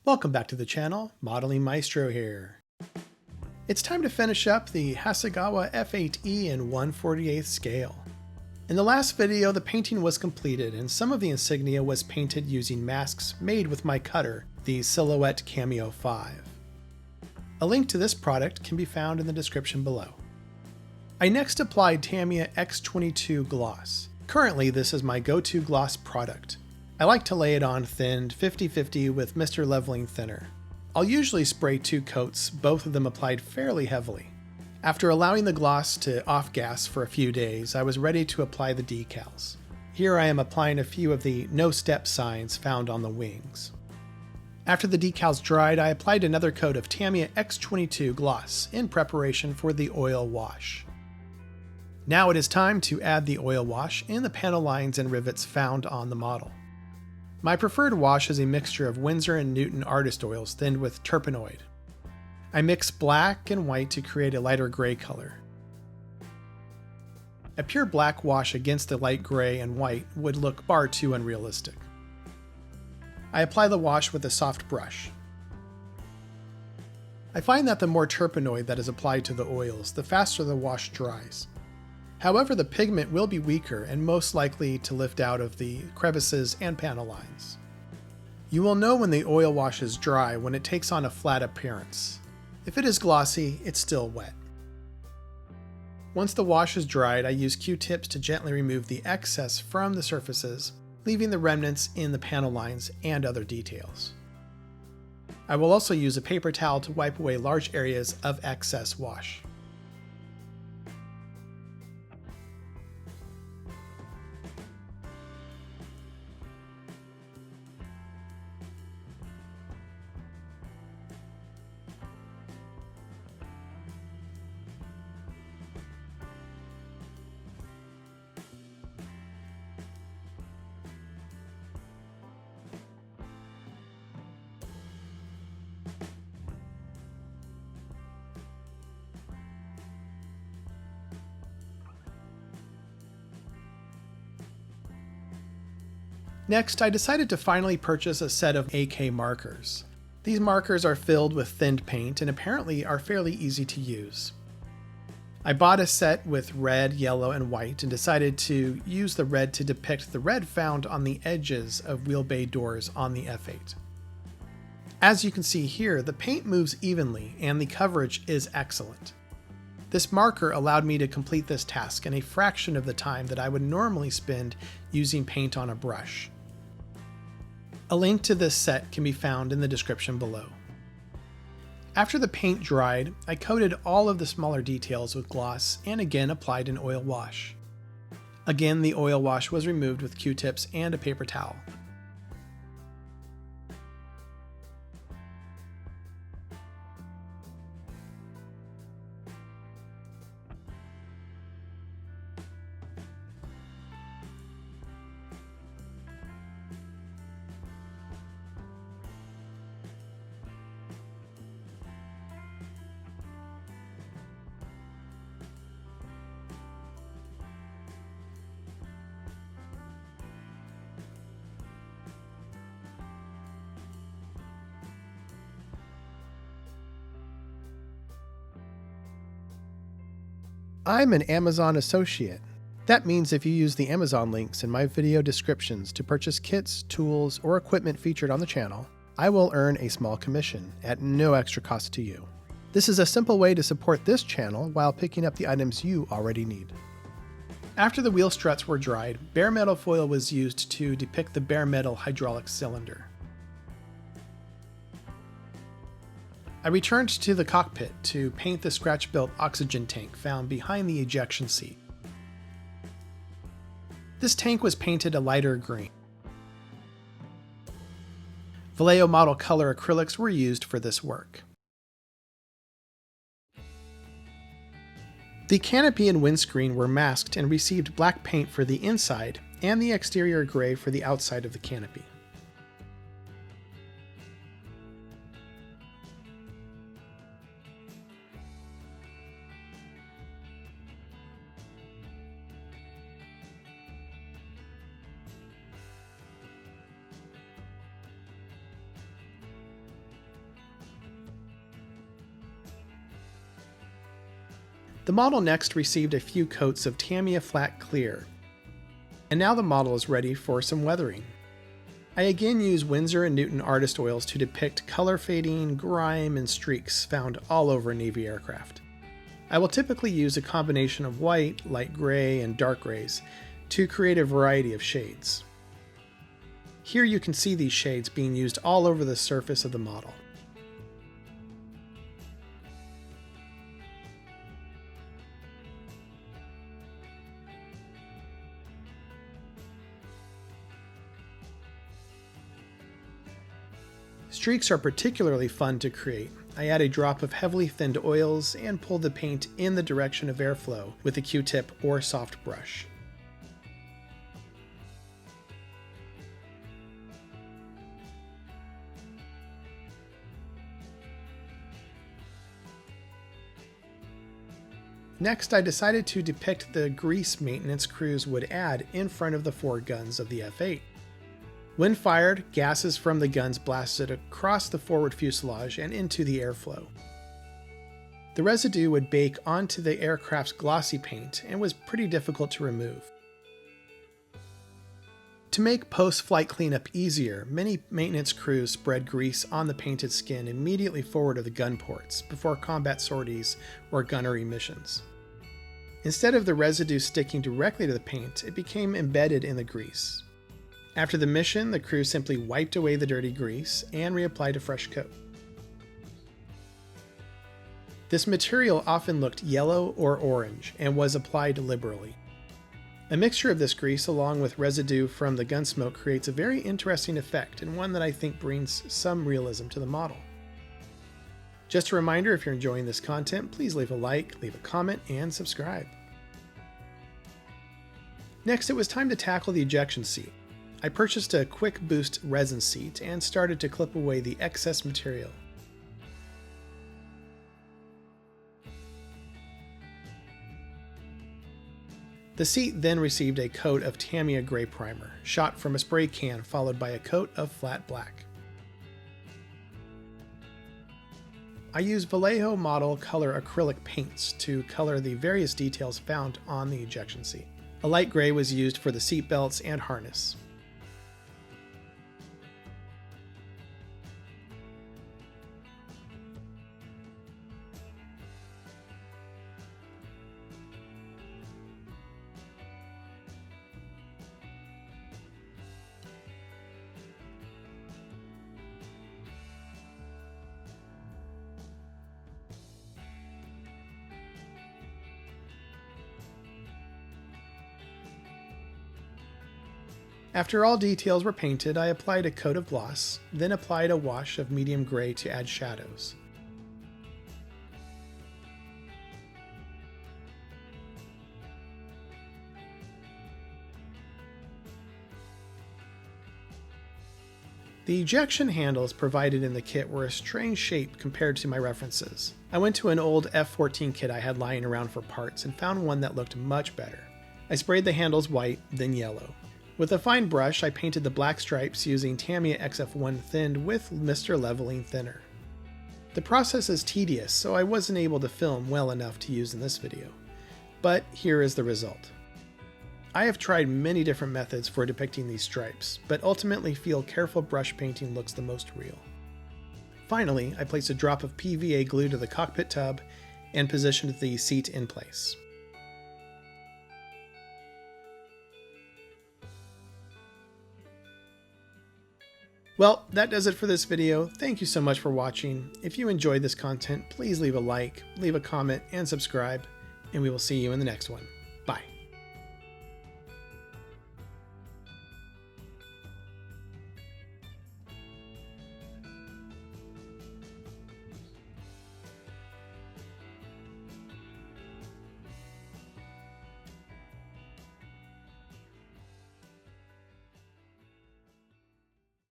Welcome back to the channel, Modeling Maestro here. It's time to finish up the Hasegawa F-8E in 1/48 scale. In the last video, the painting was completed and some of the insignia was painted using masks made with my cutter, the Silhouette Cameo 5. A link to this product can be found in the description below. I next applied Tamiya X22 gloss. Currently, this is my go-to gloss product. I like to lay it on thinned 50/50 with Mr. Leveling Thinner. I'll usually spray 2 coats, both of them applied fairly heavily. After allowing the gloss to off-gas for a few days, I was ready to apply the decals. Here I am applying a few of the no-step signs found on the wings. After the decals dried, I applied another coat of Tamiya X22 gloss in preparation for the oil wash. Now it is time to add the oil wash in the panel lines and rivets found on the model. My preferred wash is a mixture of Winsor & Newton artist oils thinned with terpenoid. I mix black and white to create a lighter gray color. A pure black wash against the light gray and white would look far too unrealistic. I apply the wash with a soft brush. I find that the more terpenoid that is applied to the oils, the faster the wash dries. However, the pigment will be weaker and most likely to lift out of the crevices and panel lines. You will know when the oil wash is dry when it takes on a flat appearance. If it is glossy, it's still wet. Once the wash is dried, I use Q-tips to gently remove the excess from the surfaces, leaving the remnants in the panel lines and other details. I will also use a paper towel to wipe away large areas of excess wash. Next, I decided to finally purchase a set of AK markers. These markers are filled with thinned paint and apparently are fairly easy to use. I bought a set with red, yellow, and white and decided to use the red to depict the red found on the edges of wheel bay doors on the F-8. As you can see here, the paint moves evenly and the coverage is excellent. This marker allowed me to complete this task in a fraction of the time that I would normally spend using paint on a brush. A link to this set can be found in the description below. After the paint dried, I coated all of the smaller details with gloss and again applied an oil wash. Again, the oil wash was removed with Q-tips and a paper towel. I'm an Amazon associate. That means if you use the Amazon links in my video descriptions to purchase kits, tools, or equipment featured on the channel, I will earn a small commission at no extra cost to you. This is a simple way to support this channel while picking up the items you already need. After the wheel struts were dried, bare metal foil was used to depict the bare metal hydraulic cylinder. I returned to the cockpit to paint the scratch-built oxygen tank found behind the ejection seat. This tank was painted a lighter green. Vallejo model color acrylics were used for this work. The canopy and windscreen were masked and received black paint for the inside and the exterior gray for the outside of the canopy. The model next received a few coats of Tamiya Flat Clear, and now the model is ready for some weathering. I again use Winsor & Newton artist oils to depict color fading, grime, and streaks found all over Navy aircraft. I will typically use a combination of white, light gray, and dark grays to create a variety of shades. Here you can see these shades being used all over the surface of the model. Streaks are particularly fun to create. I add a drop of heavily thinned oils and pull the paint in the direction of airflow with a Q-tip or soft brush. Next, I decided to depict the grease maintenance crews would add in front of the 4 guns of the F-8. When fired, gases from the guns blasted across the forward fuselage and into the airflow. The residue would bake onto the aircraft's glossy paint and was pretty difficult to remove. To make post-flight cleanup easier, many maintenance crews spread grease on the painted skin immediately forward of the gun ports before combat sorties or gunnery missions. Instead of the residue sticking directly to the paint, it became embedded in the grease. After the mission, the crew simply wiped away the dirty grease and reapplied a fresh coat. This material often looked yellow or orange and was applied liberally. A mixture of this grease along with residue from the gun smoke creates a very interesting effect and one that I think brings some realism to the model. Just a reminder, if you're enjoying this content, please leave a like, leave a comment, and subscribe. Next, it was time to tackle the ejection seat. I purchased a quick boost resin seat and started to clip away the excess material. The seat then received a coat of Tamiya gray primer, shot from a spray can followed by a coat of flat black. I used Vallejo model color acrylic paints to color the various details found on the ejection seat. A light gray was used for the seat belts and harness. After all details were painted, I applied a coat of gloss, then applied a wash of medium gray to add shadows. The ejection handles provided in the kit were a strange shape compared to my references. I went to an old F-14 kit I had lying around for parts and found one that looked much better. I sprayed the handles white, then yellow. With a fine brush, I painted the black stripes using Tamiya XF1 thinned with Mr. Leveling Thinner. The process is tedious, so I wasn't able to film well enough to use in this video. But here is the result. I have tried many different methods for depicting these stripes, but ultimately feel careful brush painting looks the most real. Finally, I placed a drop of PVA glue to the cockpit tub and positioned the seat in place. Well, that does it for this video. Thank you so much for watching. If you enjoyed this content, please leave a like, leave a comment, and subscribe, and we will see you in the next one.